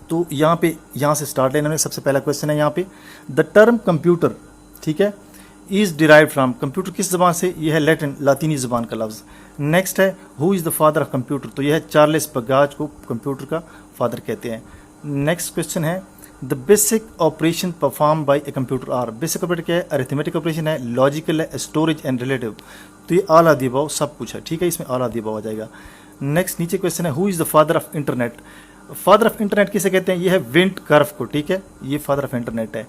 तो यहाँ से स्टार्ट लेना है। सबसे पहला क्वेश्चन है यहाँ पे, द टर्म कंप्यूटर, ठीक है, इज डिराइव फ्राम, कंप्यूटर किस ज़बान से, यह है लैटिन, लातीनी ज़बान का लफ्ज़। नेक्स्ट है who is the father of computer, तो यह है चार्ल्स बगाज को कंप्यूटर का फादर कहते हैं। नेक्स्ट क्वेश्चन है the basic operation perform by a computer are, basic operator क्या है, अरिथमेटिक ऑपरेशन है, लॉजिकल है, स्टोरेज एंड रिलेटिव, तो ये ऑल ऑफ द अबव सब कुछ है, ठीक है, इसमें ऑल ऑफ द अबव आ जाएगा। नेक्स्ट नीचे क्वेश्चन है who is the father of internet, father of internet किसे कहते हैं, ये है विंट कर्व को, ठीक है, ये फादर ऑफ इंटरनेट है।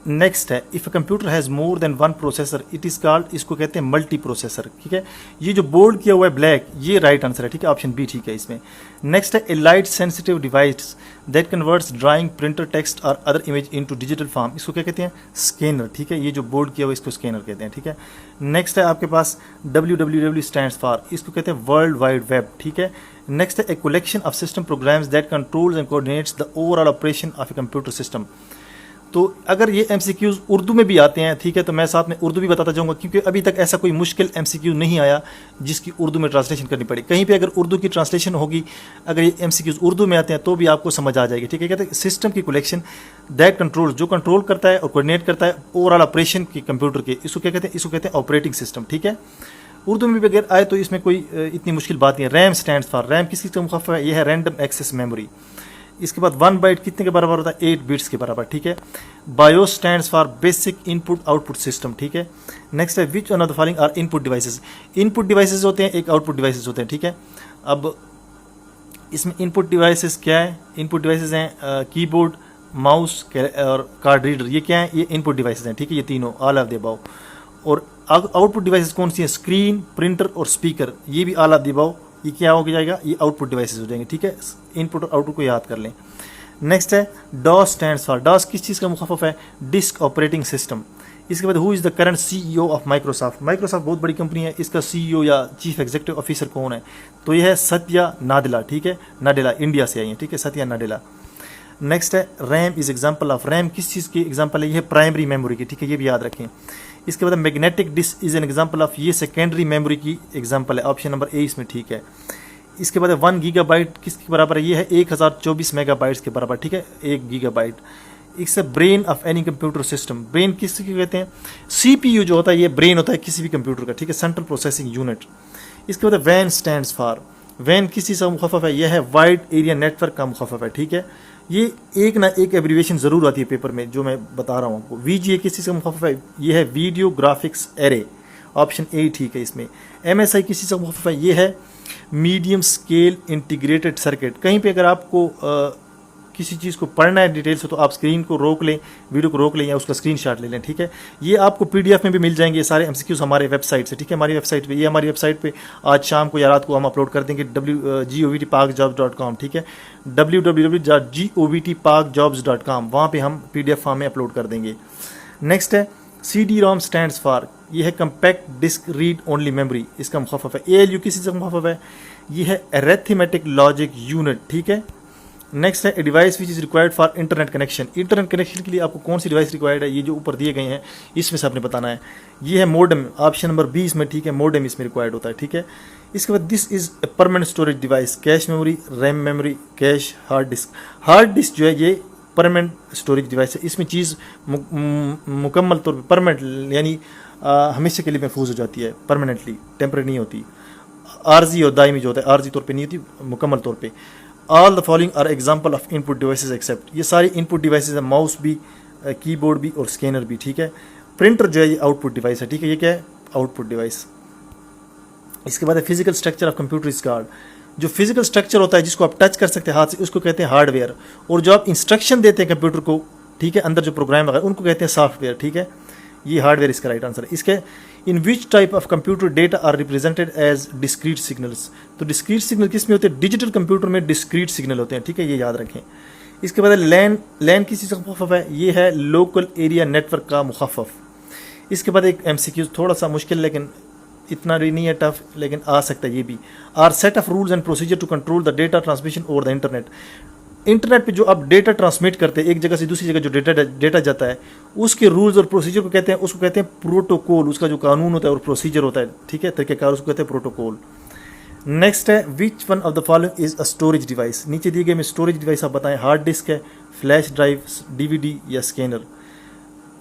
नेक्स्ट है if a computer has more than one processor it is called, इसको कहते हैं मल्टी प्रोसेसर, ठीक है। ये जो बोल्ड किया हुआ है ब्लैक, ये राइट आंसर है, ठीक है, ऑप्शन बी ठीक है इसमें। नेक्स्ट है a light sensitive device that converts drawing, printer, text और other image into digital form, इसको क्या कहते हैं, स्कैनर, ठीक है, ये जो बोल्ड किया हुआ है इसको स्कैनर कहते हैं, ठीक है। नेक्स्ट है आपके पास www स्टैंड्स फॉर, इसको कहते हैं वर्ल्ड वाइड वेब, ठीक है। नेक्स्ट है a collection of system programs that controls and coordinates the overall operation of a computer system. तो अगर ये MCQs उर्दू में भी आते हैं, ठीक है, तो मैं साथ में उर्दू भी बताता जाऊंगा, क्योंकि अभी तक ऐसा कोई मुश्किल MCQ नहीं आया जिसकी उर्दू में ट्रांसलेशन करनी पड़े। कहीं पे अगर उर्दू की ट्रांसलेशन होगी, अगर ये MCQs उर्दू में आते हैं तो भी आपको समझ आ जाएगी, ठीक है। कहते हैं सिस्टम की कलेक्शन दैट कंट्रोल, जो कंट्रोल करता है और कोऑर्डिनेट करता है ओवरऑल ऑपरेशन की कंप्यूटर के, इसको क्या कहते हैं, इसको कहते हैं ऑपरेटिंग सिस्टम, ठीक है। उर्दू में भी अगर आए तो इसमें कोई इतनी मुश्किल बात नहीं है। रैम स्टैंड्स फॉर, रैम किस चीज़ का मुखफ़्फ़फ़ है, यह है रैंडम एक्सेस मेमोरी। इसके बाद 1 बाइट कितने के बराबर होता है, 8 बिट्स के बराबर, ठीक है। BIOS stands for basic input output system, ठीक है। नेक्स्ट है which one of the following are input devices, input devices होते हैं, एक आउटपुट डिवाइसेस होते हैं, ठीक है। अब इसमें इनपुट डिवाइसेस क्या है, इनपुट डिवाइसेस हैं कीबोर्ड, माउस और कार्ड रीडर, ये क्या है, ये इनपुट डिवाइसेस हैं, ठीक है, ये तीनों ऑल ऑफ द अबव। और आउटपुट डिवाइसेस कौन सी हैं, स्क्रीन, प्रिंटर और स्पीकर, ये भी ऑल ऑफ द अबव, ये क्या हो जाएगा, ये आउटपुट डिवाइसेस हो जाएंगे, ठीक है। इनपुट और आउटपुट को याद कर लें। नेक्स्ट है डॉस स्टैंड्स फॉर, डॉस किस चीज़ का मुखफ़्फ़फ़ है, डिस्क ऑपरेटिंग सिस्टम। इसके बाद who is the current CEO of Microsoft, Microsoft बहुत बड़ी कंपनी है, इसका CEO या चीफ एग्जीक्यूटिव ऑफिसर कौन है, तो यह है सत्या नाडेला, ठीक है, नाडेला इंडिया से आई है, ठीक है, सत्या नाडेला। नेक्स्ट है RAM is example of, RAM किस चीज़ की एग्जाम्पल है, ये है प्राइमरी मेमोरी की, ठीक है, ये भी याद रखें। इसके बाद magnetic disk is an example of, ये सेकेंडरी मेमोरी की एग्जाम्पल है, ऑप्शन नंबर ए इसमें ठीक है। इसके बाद 1 गीगाबाइट किसके बराबर है, ये है 1024 मेगाबाइट्स के बराबर, ठीक है, 1 गीगाबाइट। इससे brain of any computer system, brain किस कहते हैं, CPU जो होता है ये ब्रेन होता है किसी भी कंप्यूटर का, ठीक है, सेंट्रल प्रोसेसिंग यूनिट। इसके बाद वैन स्टैंड्स फॉर, वैन किस चीज़ का मुखफ़्फ़फ़ है, यह है वाइड एरिया नेटवर्क का मुखफ़्फ़फ़ है, ठीक है। ये एक ना एक एब्रीविएशन ज़रूर आती है पेपर में जो मैं बता रहा हूँ आपको। VGA किस चीज़ का मुखफ़्फ़फ़ है, ये है video graphics array, option A ठीक है इसमें। MSI किस चीज़ का मुखफ़्फ़फ़ है, ये है मीडियम स्केल इंटीग्रेटेड सर्किट। कहीं पे अगर आपको किसी चीज़ को पढ़ना है डिटेल से तो आप स्क्रीन को रोक लें, वीडियो को रोक लें या उसका स्क्रीनशॉट ले लें, ठीक है। ये आपको PDF में भी मिल जाएंगे सारे MCQs हमारे वेबसाइट से, ठीक है, हमारी वेबसाइट पे, ये हमारी वेबसाइट पे आज शाम को या रात को हम अपलोड कर देंगे govtparkjobs.com, ठीक है, www.govtparkjobs.com, वहाँ पे हम PDF फॉर्म में अपलोड कर देंगे। नेक्स्ट है CD-ROM स्टैंड्स फॉर, ये है compact disc read only memory, इसका मुखफ़्फ़फ़ है। ALU किसी से मुखफ़्फ़फ़ है, ये है अरिथमेटिक लॉजिक यूनिट, ठीक है। नेक्स्ट है a device which is required for internet connection, internet connection के लिए आपको कौन सी डिवाइस रिक्वायर्ड है, ये जो ऊपर दिए गए हैं इसमें से आपने बताना है। ये है मोडेम, ऑप्शन नंबर 20 में, ठीक है, मोडेम इसमें रिक्वायर्ड होता है, ठीक है। इसके बाद this is a permanent storage device, cache memory, RAM memory, cash, hard disk. Hard disc जो है ये परमानेंट स्टोरेज डिवाइस है, इसमें चीज़ मुकम्मल तौर पर परमानेंट यानी हमेशा के लिए महफूज हो जाती है, परमानेंटली, टेम्परेरी नहीं होती। आर्जी और दायमी जो होता है आर्जी तौर पे नहीं होती, मुकम्मल तौर पे। All the following are example of input devices except, ये सारी इनपुट डिवाइसेस है, माउस भी, कीबोर्ड भी और स्कैनर भी, ठीक है। प्रिंटर जो है ये आउटपुट डिवाइस है, ठीक है, ये क्या है, आउटपुट डिवाइस। इसके बाद है physical structure of computer is called, जो फिजिकल स्ट्रक्चर होता है जिसको आप टच कर सकते हैं हाथ से उसको कहते हैं हार्डवेयर, और जो आप इंस्ट्रक्शन देते हैं कंप्यूटर को, ठीक है, अंदर जो प्रोग्राम वगैरह उनको कहते हैं सॉफ्टवेयर, ठीक है, ये हार्डवेयर इसका राइट आंसर है। इसके in which type of computer data are represented as discrete signals, तो डिस्क्रीट सिग्नल किस में होते हैं, डिजिटल कंप्यूटर में डिस्क्रीट सिग्नल होते हैं, ठीक है, ये याद रखें। इसके बाद लैन, लैन किस चीज़ का मुखफ़्फ़फ़ है, ये है लोकल एरिया नेटवर्क का मुखफ़्फ़फ़। इसके बाद एक MCQ थोड़ा सा मुश्किल लेकिन इतना भी नहीं है टफ, लेकिन आ सकता है ये भी। Are set of rules and procedure to control the data transmission over the internet, internet पे जो आप डेटा ट्रांसमिट करते हैं एक जगह से दूसरी जगह जो डेटा जाता है उसके रूल्स और प्रोसीजर को कहते हैं, उसको कहते हैं प्रोटोकॉल, उसका जो कानून होता है और प्रोसीजर होता है, ठीक है, तरीक़ेकार, उसको कहते हैं प्रोटोकॉल। नेक्स्ट है which one of the following is a storage device. नीचे दिए गए में स्टोरेज डिवाइस आप बताएं, हार्ड डिस्क है, फ्लैश ड्राइव, डीवीडी या स्कैनर।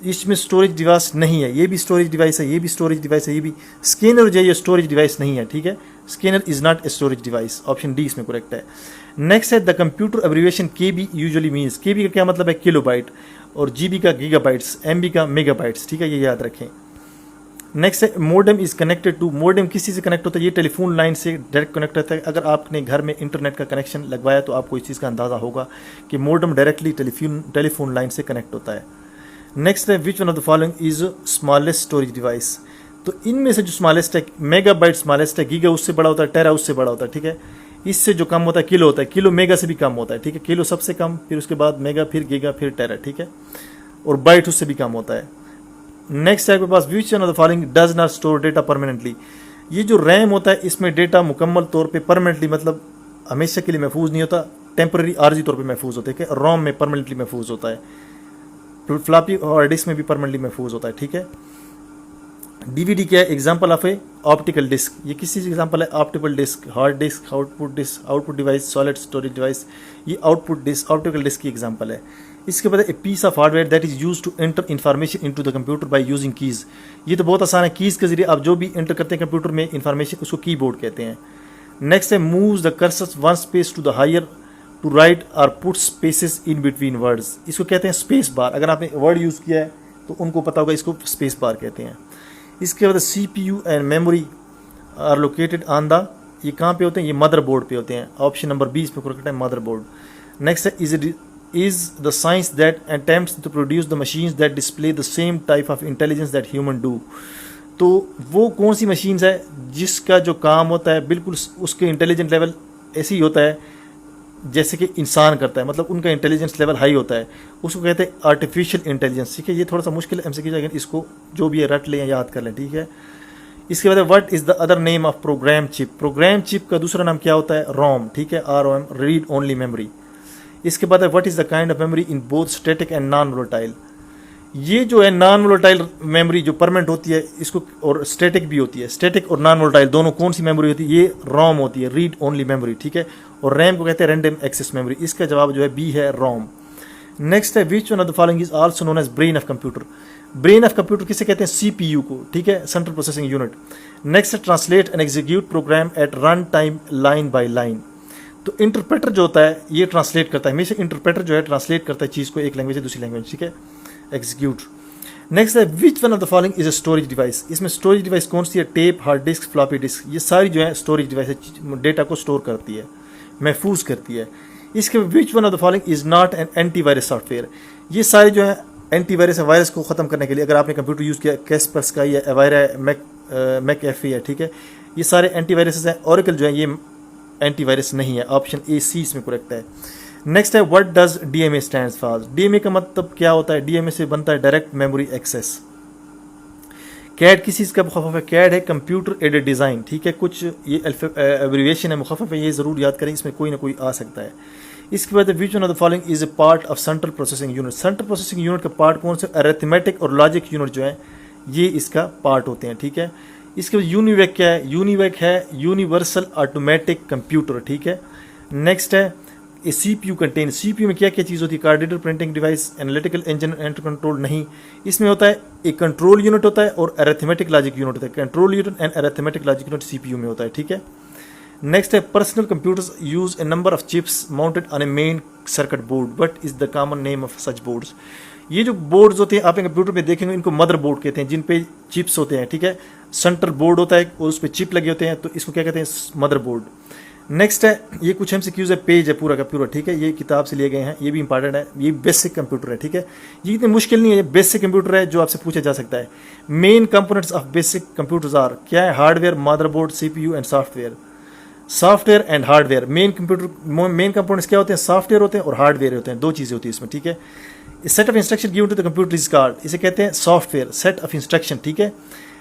इसमें स्टोरेज डिवाइस नहीं है, ये भी स्टोरेज डिवाइस है, ये भी स्टोरेज डिवाइस है, ये भी। स्कैनर जो है ये स्टोरेज डिवाइस नहीं है, ठीक है। Scanner is not a storage device, option D इसमें करेक्ट है। नेक्स्ट है द कंप्यूटर एब्रिविएशन के बी यूजुअली मीन्स। के बी का क्या मतलब है, किलोबाइट, और जीबी का गीगाबाइट्स, एमबी का मेगाबाइट्स, ठीक है, ये याद रखें। नेक्स्ट है modem is connected to. Modem किसी से कनेक्ट होता है, ये टेलीफोन लाइन से डायरेक्ट कनेक्ट होता है। अगर आपने घर में इंटरनेट का कनेक्शन लगवाया तो आपको इस चीज़ का अंदाज़ा होगा कि मोडेम डायरेक्टली टेलीफोन लाइन से कनेक्ट होता है। नेक्स्ट है which one of the following is smallest storage device. तो इनमें से जो स्मॉलेस्ट है, मेगाबाइट स्मॉलेस्ट है, गीगा उससे बड़ा होता है, टेरा उससे बड़ा होता है, ठीक है। इससे जो कम होता है किलो होता है, किलो मेगा से भी कम होता है, ठीक है। किलो सबसे कम, फिर उसके बाद मेगा, फिर गीगा, फिर टेरा, ठीक है। और बाइट उससे भी कम होता है। नेक्स्ट है आपके पास which one of the following does not store data permanently. ये जो रैम होता है इसमें डेटा मुकम्मल तौर पे परमानेंटली मतलब हमेशा के लिए महफूज नहीं होता, टेम्पररी आर्जी तौर पे महफूज होता है। रोम में परमानेंटली महफूज होता है, फ्लॉपी और डिस्क में भी परमानेंटली महफूज होता है, ठीक है। डीवीडी क्या है, example of a optical disc. ये किस चीज़ एग्जांपल है, optical disc, hard disk, output device, solid storage device, ये आउटपुट डिस्क, ऑप्टिकल डिस्क की एग्जांपल है। इसके बाद a piece of hardware that is use to enter information into the computer by using keys. ये तो बहुत आसान है, कीज के जरिए आप जो भी एंटर करते हैं कंप्यूटर में इंफॉर्मेशन, उसको कीबोर्ड कहते हैं। नेक्स्ट है moves the cursor one space to the higher to right और put spaces in between words. इसको कहते हैं स्पेस बार। अगर आपने वर्ड यूज़ किया है तो उनको पता होगा, इसको स्पेस बार कहते हैं। इसके बाद CPU and memory are located on the, ये कहाँ पे होते हैं, ये मदरबोर्ड पे होते हैं। ऑप्शन नंबर 20 पे करेक्ट है, मदरबोर्ड। नेक्स्ट है is the science that attempts to produce the machines that display the same type of intelligence that human do। तो वो कौन सी मशीन्स है जिसका जो काम होता है बिल्कुल उसके इंटेलिजेंट लेवल ऐसे ही होता है जैसे कि इंसान करता है, मतलब उनका इंटेलिजेंस लेवल हाई होता है, उसको कहते हैं आर्टिफिशियल इंटेलिजेंस, ठीक है। ये थोड़ा सा मुश्किल MCQ जाएगा, इसको जो भी है रट लें, याद कर लें, ठीक है। इसके बाद what is the other name of program chip. Program chip का दूसरा नाम क्या होता है, रोम, ठीक है, ROM, रीड ओनली मेमोरी। इसके बाद है what is the kind of memory in both static and non volatile. ये जो है नॉन वोलेटाइल मेमोरी जो परमानेंट होती है इसको, और स्टैटिक भी होती है, स्टैटिक और नॉन वोलेटाइल दोनों कौन सी मेमोरी होती है, ये रोम होती है, रीड ओनली मेमोरी, ठीक है। और रैम को कहते हैं रैंडम एक्सेस मेमोरी। इसका जवाब जो है बी है, रोम। नेक्स्ट है which one of the following is also known as brain of computer. Brain of computer किसे कहते हैं, CPU को, ठीक है, सेंट्रल प्रोसेसिंग यूनिट। नेक्स्ट है translate and execute program at run time line by line. तो interpreter जो होता है ये ट्रांसलेट करता है, हमेशा इंटरप्रेटर जो है ट्रांसलेट करता है चीज़ को एक लैंग्वेज से दूसरी लैंग्वेज, ठीक है, एग्जीक्यूट। नेक्स्ट है which one of the following is a storage device. इसमें स्टोरेज डिवाइस कौन सी है, tape, hard disk, floppy disk, ये सारी जो है स्टोरेज डिवाइस है, डेटा को स्टोर करती है, महफूज करती है। इसके विच one of the following is not an antivirus software. ये सारे जो है एंटीवायरस है, वायरस को ख़त्म करने के लिए। अगर आपने कंप्यूटर यूज़ किया, कैस्पर्स का या एवायरा है, मैक एफी है, ठीक है, ये सारे एंटीवायरस हैं। ओरेकल जो है ये एंटीवायरस नहीं है, ऑप्शन ए सी इसमें करेक्ट है। नेक्स्ट है what does DMA stands for. DMA का मतलब क्या होता है, DMA से बनता है डायरेक्ट मेमोरी एक्सेस। कैड किस चीज़ का मुखफ़फ़ है, कैड है कंप्यूटर एडेड डिज़ाइन, ठीक है। कुछ ये एब्रिविएशन है, मुखफ़फ़ है, ये ज़रूर याद करें, इसमें कोई ना कोई आ सकता है। इसके बाद which one of the following is a part of central processing unit. Central processing unit का पार्ट कौन सा, अरिथमेटिक और लॉजिक यूनिट जो है ये इसका पार्ट होते हैं, ठीक है। इसके बाद यूनिवैक क्या है, यूनिवैक है यूनिवर्सल ऑटोमेटिक कंप्यूटर, ठीक है। नेक्स्ट है ए CPU कंटेन। CPU में क्या क्या चीज़ होती है, card reader, printing device, analytical engine, enter control नहीं। इसमें होता है एक कंट्रोल यूनिट होता है और अरिथमेटिक लॉजिक यूनिट होता है। Control unit and arithmetic logic unit CPU में होता है, ठीक है। नेक्स्ट है personal computers use A number of chips mounted on A main circuit board, what is the common name of such boards. ये जो बोर्ड्स होते हैं आपने कंप्यूटर पे देखेंगे, इनको मदर बोर्ड कहते हैं, जिन पे चिप्स होते हैं, ठीक है। सेंटर बोर्ड होता है और उस पर चिप लगे होते हैं, तो इसको क्या कहते हैं, मदर बोर्ड। नेक्स्ट है ये कुछ MCQs है, पेज है पूरा का पूरा, ठीक है, ये किताब से लिए गए हैं, ये भी इंपॉर्टेंट है। ये बेसिक कंप्यूटर है, ठीक है, ये इतनी मुश्किल नहीं है, बेसिक कंप्यूटर है जो आपसे पूछा जा सकता है। Main components of basic computers are क्या है, hardware, motherboard, CPU and software. Software and hardware, main components क्या होते हैं, सॉफ्टवेयर होते हैं और हार्डवेयर होते हैं, दो चीज़ें होती है इसमें, ठीक है। Set of instruction given to the computer is called, इसे कहते हैं सॉफ्टवेयर, सेट ऑफ इंस्ट्रक्शन, ठीक है।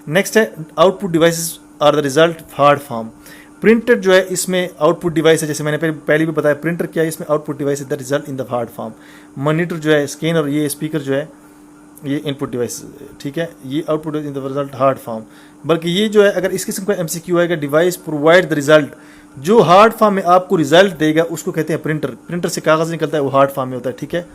नेक्स्ट है output devices are the result of hard form. Printer जो है इसमें आउटपुट डिवाइस है, जैसे मैंने पहले भी बताया, प्रिंटर क्या है, इसमें output device is the result in the hard form. Monitor जो है, स्कैनर, ये स्पीकर जो है ये इनपुट डिवाइस, ठीक है, ये output in the result hard form. बल्कि ये जो है अगर इस किस्म का MCQ आएगा, डिवाइस प्रोवाइड द रिजल्ट जो हार्ड फॉर्म में आपको रिजल्ट देगा उसको कहते हैं प्रिंटर। प्रिंटर से कागज़ निकलता है, वो हार्ड फॉर्म में होता है, ठीक है।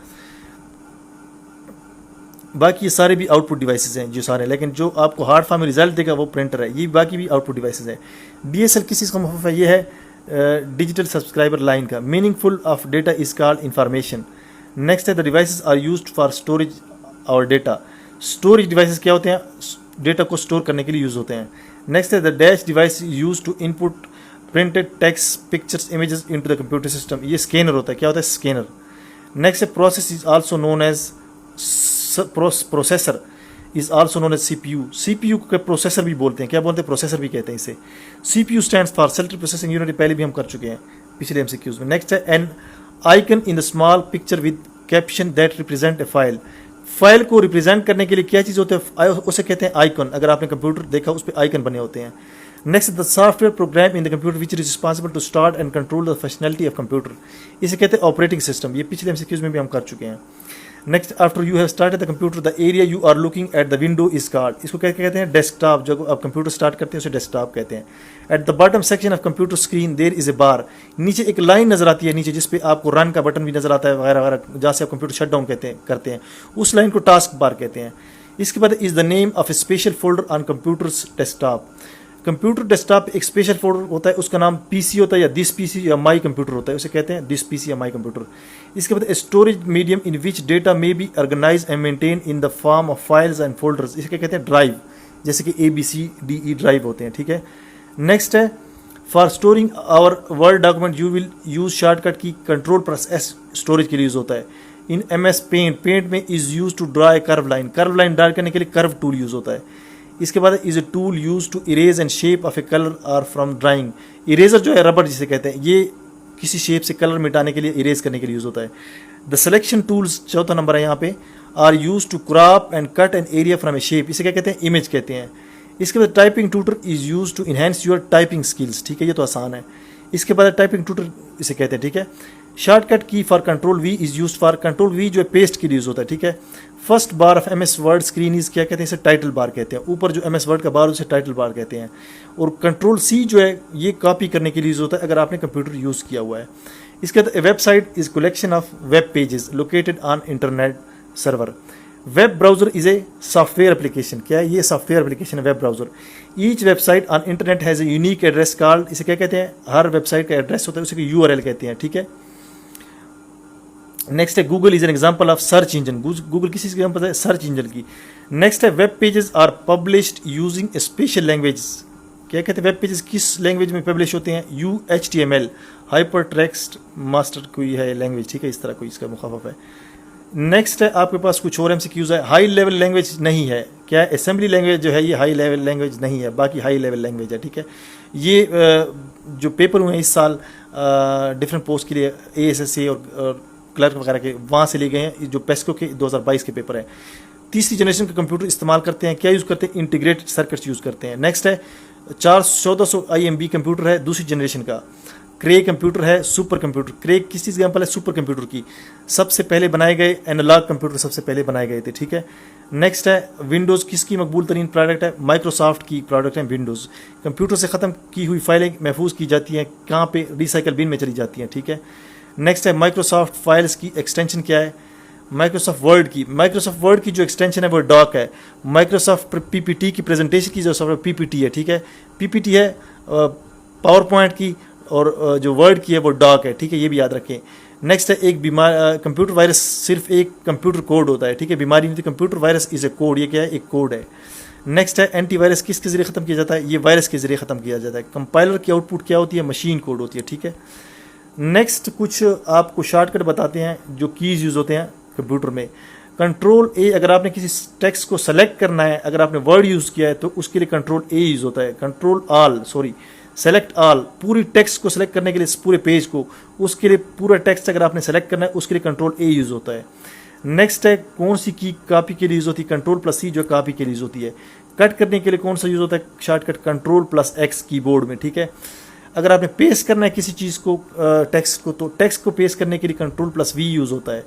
बाकी ये सारे भी आउटपुट डिवाइसेस हैं जो सारे, लेकिन जो आपको हार्ड फॉर्म में रिजल्ट देगा वो प्रिंटर है। ये बाकी भी आउटपुट डिवाइसेस हैं। DSL किस चीज़ का मुख्तलिफ है? ये है डिजिटल सब्सक्राइबर लाइन का। Meaningful of data is called information. Next है the devices are used for storage और डेटा। स्टोरेज डिवाइसेस क्या होते हैं? डेटा को स्टोर करने के लिए यूज़ होते हैं। नेक्स्ट है the dash device use to input printed text, pictures, images into the computer system. ये स्कैनर होता है। क्या होता है? स्कैनर। नेक्स्ट है process is also known as processor is also known as CPU। CPU को प्रोसेसर भी बोलते हैं। क्या बोलते हैं? प्रोसेसर भी कहते हैं इसे। CPU stands for central processing unit. पहले भी हम कर चुके हैं पिछले MCQs में। नेक्स्ट है N icon in the small picture with caption that represent a file. File को रिप्रेजेंट करने के लिए क्या चीज़ होती है? उसे कहते हैं आइकन। अगर आपने कंप्यूटर देखा उस पर आइकन बने होते हैं। Next the software program in the computer which is responsible to start and control the functionality of computer. इसे कहते हैं ऑपरेटिंग सिस्टम। ये पिछले MCQs में भी हम कर चुके हैं। Next after you have started the computer the area you are looking at the window is called. इसको क्या कहते हैं? डेस्कटॉप। जब आप कंप्यूटर स्टार्ट करते हैं उसे डेस्कटॉप कहते हैं। At the bottom section of computer screen there is a bar. नीचे एक लाइन नजर आती है नीचे, जिसपे आपको रन का बटन भी नजर आता है वगैरह वगैरह, जहाँ से आप कंप्यूटर शट डाउन करते हैं। उस लाइन को टास्क बार कहते हैं। इसके बाद is the name of A special folder on computers desktop. Computer desktop एक स्पेशल फोल्डर होता है, उसका नाम PC होता है या दिस PC या माई कंप्यूटर होता है, उसे कहते हैं दिस PC या माई कंप्यूटर। इसके बाद storage medium in which data may be organise and maintain in the form of files and folders. इसे क्या कहते हैं? ड्राइव। जैसे कि ABCDE ड्राइव होते हैं, ठीक है। नेक्स्ट है for storing our word document you will use shortcut key Ctrl+S storage के लिए यूज होता है। इन MS पेंट में is use to draw a curve line. Curve line draw करने के लिए कर्व टूल यूज होता है। इसके बाद is a tool use to erase and shape of a colour or from drawing. Eraser जो है रबर जिसे कहते हैं, ये किसी शेप से कलर मिटाने के लिए, इरेज करने के लिए यूज होता है। द सिलेक्शन टूल्स, चौथा नंबर है यहाँ पे, are use to crop and cut an area from a shape. इसे क्या कहते हैं? इमेज कहते हैं। इसके बाद typing tutor is use to enhance your typing skills. ठीक है, ये तो आसान है। इसके बाद टाइपिंग ट्यूटर इसे कहते हैं, ठीक है। शॉर्टकट की for Ctrl+V is use for Ctrl+V जो है पेस्ट के लिए यूज होता है, ठीक है। First bar of MS word screen is क्या कहते हैं? इसे टाइटल बार कहते हैं। ऊपर जो MS वर्ड का बार उसे टाइटल बार कहते हैं। और Ctrl+C जो है ये कॉपी करने के लिए यूज होता है अगर आपने कंप्यूटर यूज किया हुआ है। इसके बाद website is collection of web pages located on internet server. Web browser is a software application. क्या है? ये सॉफ्टवेयर एप्लीकेशन है web browser. Each website on internet has a unique address called. इसे क्या कहते हैं? हर वेबसाइट का एड्रेस होता है, उसे URL कहते हैं, ठीक है। नेक्स्ट है Google is an example of search engine. Google किसी चीज़ का एग्जाम्पल है? सर्च इंजन की। नेक्स्ट है web pages are published using special language. क्या कहते हैं? वेब पेजेस किस लैंग्वेज में पब्लिश होते हैं? HTML हाइपर टेक्स्ट मास्टर कोई है लैंग्वेज, ठीक है, इस तरह कोई इसका मुखाफफ है। नेक्स्ट है आपके पास कुछ और MCQs है। हाई लेवल लैंग्वेज नहीं है। क्या है? असेंबली लैंग्वेज जो है ये हाई लेवल लैंग्वेज नहीं है, बाकी हाई लेवल लैंग्वेज है, ठीक है। ये जो पेपर हुए हैं इस साल डिफरेंट पोस्ट के लिए ASSA और क्लर्क वगैरह के, वहाँ से लिए गए हैं, जो पेस्को के 2022 के पेपर हैं। तीसरी जनरेशन का कंप्यूटर इस्तेमाल करते हैं। क्या यूज़ करते हैं? इंटीग्रेटेड सर्किट्स यूज़ करते हैं। नेक्स्ट है 1400 IMB कंप्यूटर है दूसरी जनरेशन का। क्रे कंप्यूटर है सुपर कंप्यूटर। क्रे किस चीज़ का एग्जाम्पल है? सुपर कंप्यूटर की। सबसे पहले बनाए गए एनालॉग कंप्यूटर सबसे पहले बनाए गए थे, ठीक है। नेक्स्ट है विंडोज़ किसकी मकबूल तरीन प्रोडक्ट है? माइक्रोसॉफ्ट की प्रोडक्ट है विंडोज़। कंप्यूटर से ख़त्म की हुई फाइलें महफूज की जाती हैं कहाँ पे? रिसाइकल बिन में चली जाती हैं, ठीक है। नेक्स्ट है माइक्रोसॉफ्ट फाइल्स की एक्सटेंशन क्या है? माइक्रोसॉफ्ट वर्ड की। माइक्रोसॉफ्ट वर्ड की जो एक्सटेंशन है वो डॉक है। माइक्रोसॉफ्ट PPT की प्रेजेंटेशन की जो सॉफ्टवेयर PPT है, ठीक है। PPT है पावर पॉइंट की, और जो वर्ड की है वो डॉक है, ठीक है, ये भी याद रखें। नेक्स्ट है एक कंप्यूटर वायरस सिर्फ एक कंप्यूटर कोड होता है, ठीक है, बीमारी नहीं थी। Computer virus is a code, ये क्या है? एक कोड है। नेक्स्ट है एंटीवायरस किसके जरिए ख़त्म किया जाता है? ये वायरस के जरिए ख़त्म किया जाता है। कंपाइलर की आउटपुट क्या होती है? मशीन कोड होती है, ठीक है। नेक्स्ट कुछ आपको शॉर्टकट बताते हैं जो कीज़ यूज़ होते हैं कंप्यूटर में। Ctrl+A अगर आपने किसी टेक्स्ट को सेलेक्ट करना है, अगर आपने वर्ड यूज़ किया है तो उसके लिए Ctrl+A यूज़ होता है। सेलेक्ट ऑल पूरी टेक्स्ट को सेलेक्ट करने के लिए, पूरे पेज को, उसके लिए पूरा टेक्स्ट अगर आपने सेलेक्ट करना है उसके लिए Ctrl+A यूज़ होता है। नेक्स्ट है कौन सी की कॉपी के लिए यूज़ होती है? Ctrl+C जो कॉपी के लिए यूज़ होती है। कट करने के लिए कौन सा यूज़ होता है? शॉर्टकट Ctrl+X कीबोर्ड में, ठीक है। अगर आपने पेस्ट करना है किसी चीज़ को टेक्स्ट को, तो टेक्स्ट को पेस्ट करने के लिए Ctrl+V यूज़ होता है।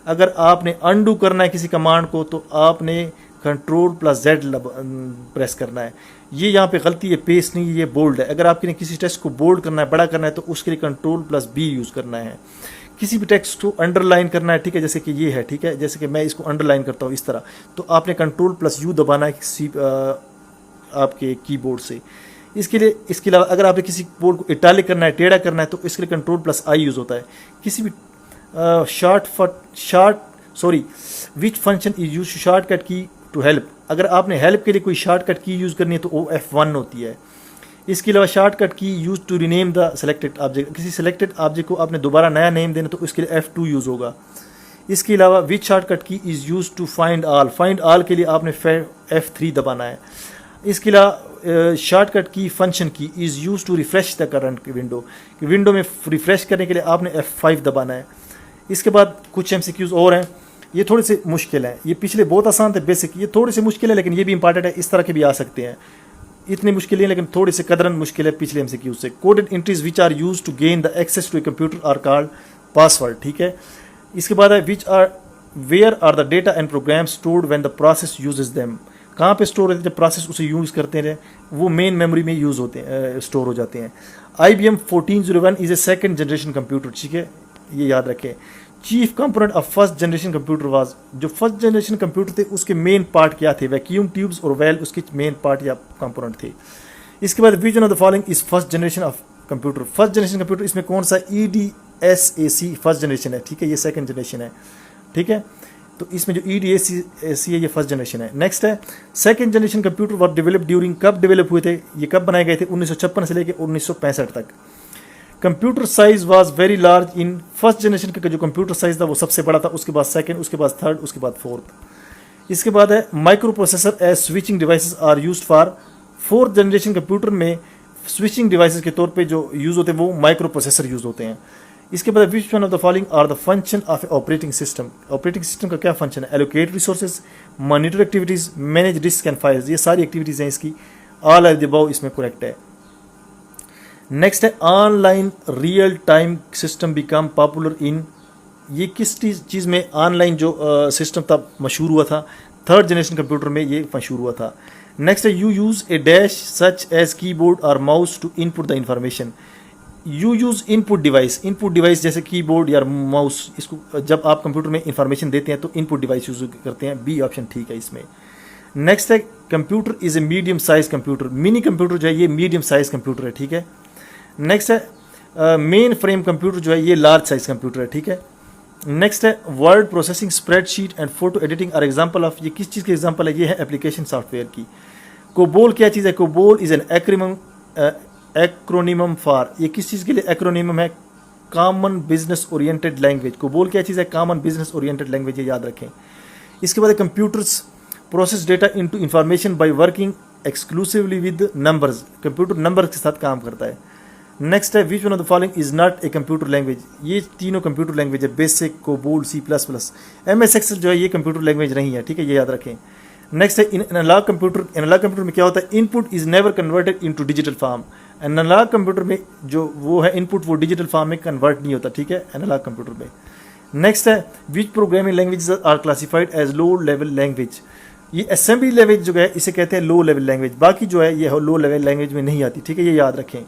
अगर आपने अनडू करना है किसी कमांड को तो आपने कंट्रोल प्लस जेड प्रेस करना है। ये यहाँ पे गलती है, पेस्ट नहीं, ये बोल्ड है। अगर आपके किसी टेक्स्ट को बोल्ड करना है, बड़ा करना है, तो उसके लिए कंट्रोल प्लस बी यूज़ करना है। किसी भी टेक्स्ट को अंडरलाइन करना है, ठीक है, जैसे कि ये है, ठीक है, जैसे कि मैं इसको अंडरलाइन करता हूँ इस तरह, तो आपने कंट्रोल प्लस यू दबाना है आपके कीबोर्ड से। इसके अलावा अगर आपने किसी बोर्ड को इटालिक करना है, टेढ़ा करना है, तो इसके लिए कंट्रोल प्लस आई यूज़ होता है। किसी भी which function is use shortcut की टू हेल्प, अगर आपने हेल्प के लिए कोई शॉर्टकट की यूज़ करनी है तो वो F1 होती है। इसके अलावा shortcut key use to rename the selected object, किसी सेलेक्टेड ऑब्जेक्ट को आपने दोबारा नया नेम देना तो उसके लिए F2 यूज़ होगा। इसके अलावा which shortcut key is use to find all के लिए आपने F3 दबाना है। इसके अलावा shortcut key function key is use to refresh the current window में रिफ्रेश करने के लिए आपने F5 दबाना है। इसके बाद कुछ MCQs और हैं, ये थोड़े से मुश्किल हैं। ये पिछले बहुत आसान थे बेसिक, ये थोड़े से मुश्किल है लेकिन ये भी इंपॉर्टेंट है, इस तरह के भी आ सकते हैं। इतनी मुश्किल है लेकिन थोड़ी से कदरन मुश्किल है पिछले MCQ से। Coded entries which are use to gain the access to a computer are called password, ठीक है। इसके बाद है where are the data and program stored when the process uses them, कहाँ पे स्टोर होते हैं जब प्रोसेस उसे यूज़ करते हैं, वो मेन मेमोरी में यूज़ होते हैं, स्टोर हो जाते हैं। IBM 1401 is a second generation computer, ठीक है, ये याद रखें। Chief component of first generation computer was, जो फर्स्ट जनरेशन कंप्यूटर थे उसके मेन पार्ट क्या थे, वैक्यूम ट्यूब्स और वेल उसके मेन पार्ट या कंपोनेंट थे। इसके बाद which one of the following is first generation of computer, first generation computer इसमें कौन सा, EDSAC फर्स्ट जनरेशन है, ठीक है, ये सेकंड जनरेशन है, ठीक है। तो इसमें जो EDSAC है ये फर्स्ट जनरेशन है। नेक्स्ट है second generation computer were develop during, कब डेवलप हुए थे, ये कब बनाए गए थे, 1956 से लेकर 1965 तक। Computer size was very large in, first generation का जो कंप्यूटर साइज था वो सबसे बड़ा था, उसके बाद सेकंड, उसके बाद थर्ड, उसके बाद फोर्थ। इसके बाद है microprocessor as switching devices are used for, fourth generation computer में स्विचिंग डिवाइसेस के तौर पे जो यूज़ होते हैं वो माइक्रो प्रोसेसर यूज़ होते हैं। इसके बाद which one of the following are the function of a operating system, operating system का क्या फंक्शन है, allocate resources, monitor activities, manage disk and files, ये सारी एक्टिविटीज़ हैं इसकी, ऑल ऑफ द अबव इसमें करेक्ट है। नेक्स्ट है online real time system become popular in, ये किस चीज़ में ऑनलाइन जो सिस्टम था मशहूर हुआ था, थर्ड जनरेशन कंप्यूटर में ये मशहूर हुआ था। नेक्स्ट है you use a dash such as keyboard और mouse to input the information, you use input device जैसे कीबोर्ड या माउस, इसको जब आप कंप्यूटर में इंफॉर्मेशन देते हैं तो इनपुट डिवाइस यूज़ करते हैं, बी ऑप्शन ठीक है इसमें। नेक्स्ट है computer is a medium size computer, mini computer जो है ये मीडियम साइज कंप्यूटर है, ठीक है। नेक्स्ट है मेन फ्रेम कंप्यूटर जो है ये लार्ज साइज कंप्यूटर है, ठीक है। नेक्स्ट है word processing, spreadsheet and photo editing are example of, ये किस चीज़ के एग्जांपल है, ये है एप्लीकेशन सॉफ्टवेयर की। कोबोल क्या चीज़ है, कोबोल इज़ एन एक्रोनिमम फॉर, ये किस चीज़ के लिए एक्रोनिमम है, common business oriented language. COBOL क्या चीज़ है, कॉमन बिजनेस ओरिएंटेड लैंग्वेज, ये याद रखें। इसके बाद computers process data into information by working exclusively with numbers, computer number के साथ काम करता है। नेक्स्ट है which one of the following is not a computer language, ये तीनों कंप्यूटर लैंग्वेज है, basic, COBOL, C++। MS Excel जो है ये कंप्यूटर लैंग्वेज नहीं है, ठीक है, ये याद रखें। नेक्स्ट है एनालॉग कंप्यूटर में क्या होता है, input is never converted into digital form, analogue computer में जो वो है इनपुट वो डिजिटल फॉर्म में कन्वर्ट नहीं होता, ठीक है, एनालॉग कंप्यूटर में। नेक्स्ट है which programming language are classified as low level language, ये असेंबली लैंग्वेज जो है इसे कहते हैं लो लेवल लैंग्वेज, बाकी जो है ये लो लेवल लैंग्वेज में नहीं आती, ठीक है, ये याद रखें।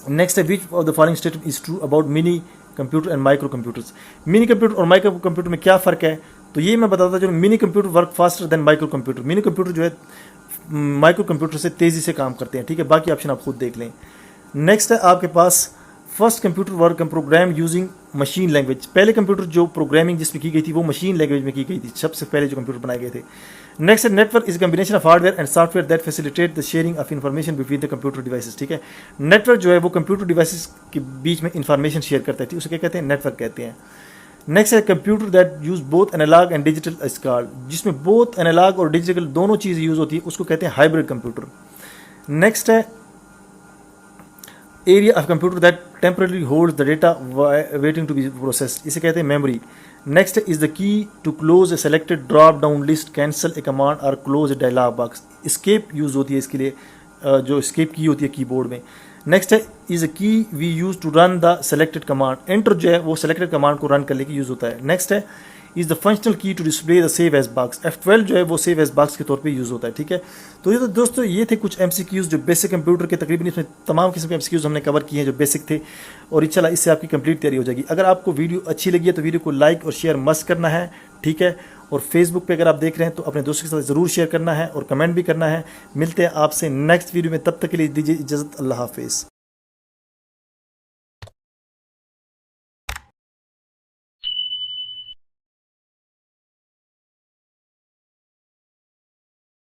नेक्स्ट है which of the following statement is true about mini computer and micro computers, mini computer और माइक्रो कंप्यूटर में क्या फ़र्क है, तो ये मैं बताता जो mini computer work faster than micro computer, mini computer जो है माइक्रो कंप्यूटर से तेज़ी से काम करते हैं, ठीक है, बाकी ऑप्शन आप खुद देख लें। नेक्स्ट है आपके पास first computer work program using machine language, पहले कंप्यूटर जो प्रोग्रामिंग जिसमें की गई थी वो मशीन लैंग्वेज में की गई थी, सबसे पहले जो कंप्यूटर बनाए गए थे। नेक्स्ट है network is combination of hardware and software that facilitate the sharing of information between the computer devices, ठीक है, नेटवर्क जो है वो कंप्यूटर डिवाइसेस के बीच में इंफॉर्मेशन शेयर करता है, उसे क्या कहते हैं, नेटवर्क कहते हैं। नेक्स्ट है computer that use both analogue and digital is called, जिसमें बोथ एनालॉग और डिजिटल दोनों चीज़ यूज होती है उसको कहते हैं हाइब्रिड कंप्यूटर। नेक्स्ट है area of computer that temporary holds the data waiting to be processed, इसे कहते हैं memory. Next is the key to close a selected drop down list, cancel a command और close a dialogue box, escape use होती है इसके लिए, जो escape की होती है कीबोर्ड में। नेक्स्ट है is a key we use to run the selected command, enter जो है वो सेलेक्टेड कमांड को रन करने की यूज होता है। नेक्स्ट है is the functional key to display the save as box. F12 जो है वो सेव एज बॉक्स के तौर पे यूज़ होता है, ठीक है। तो ये तो दोस्तों ये थे कुछ MCQs जो बेसिक कंप्यूटर के, तकरीबन इसमें तमाम किस्म के MCQs हमने कवर किए हैं जो बेसिक थे, और इंशाल्लाह इससे आपकी कंप्लीट तैयारी हो जाएगी। अगर आपको वीडियो अच्छी लगी है तो वीडियो को लाइक और शेयर मस्ट करना है, ठीक है। और फेसबुक पे अगर आप देख रहे हैं तो अपने दोस्तों के साथ ज़रूर शेयर करना है और कमेंट भी करना है। मिलते हैं आपसे नेक्स्ट वीडियो में, तब तक के लिए दीजिए इजाज़त। अल्लाह हाफिज़।